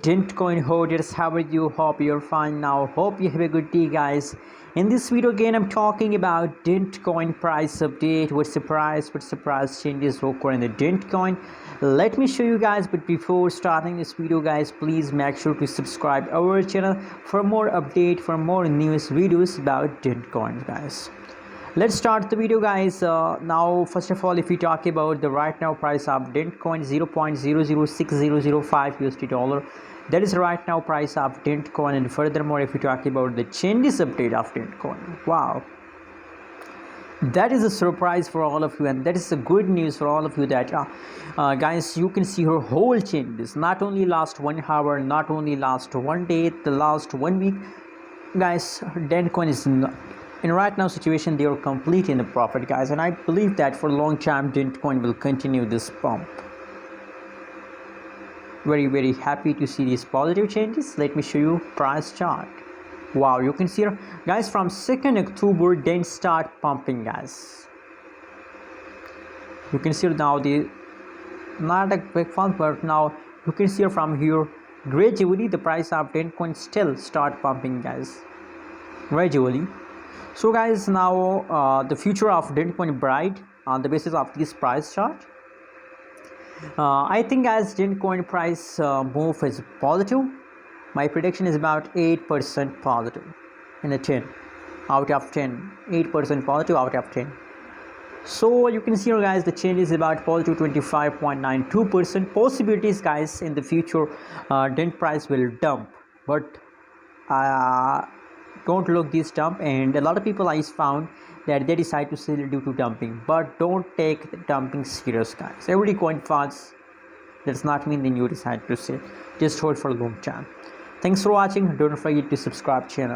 Dentcoin holders, how are you? Hope you're fine now. Hope you have a good day, guys. In this video again, I'm talking about Dentcoin price update. What's the price changes occur in the Dentcoin. Let me show you guys, but before starting this video, guys, please make sure to subscribe our channel for more update, for more news videos about Dentcoin, guys. Let's start the video, guys. Now first of all, if we talk about the right now price of Dentcoin, 0.006005 USD dollar, that is right now price of Dentcoin. And furthermore, if we talk about the changes update of Dentcoin, wow, that is a surprise for all of you, and that is a good news for all of you that guys, you can see her whole changes, not only last 1 hour, not only last 1 day, the last 1 week, guys. Dentcoin is in right now situation, they are completely in the profit, guys, and I believe that for a long time Dentcoin will continue this pump. Very happy to see these positive changes. Let me show you price chart. Wow, you can see here, guys, from 2nd October Dent start pumping, guys. You can see now the not a quick pump, but now you can see from here gradually the price of Dentcoin still start pumping, guys, gradually. So guys, now the future of Dentcoin bright on the basis of this price chart. I think, guys, Dentcoin price move is positive. My prediction is about 8% positive in a 10 out of 10. 8% positive out of 10. So you can see here, guys, the change is about positive 25.92%. Possibilities, guys, in the future Dent price will dump, but don't look this dump, and a lot of people I found that they decide to sell due to dumping, but don't take the dumping serious, guys. Every coin falls, does not mean then you decide to sell. Just hold for a long time. Thanks for watching. Don't forget to subscribe channel.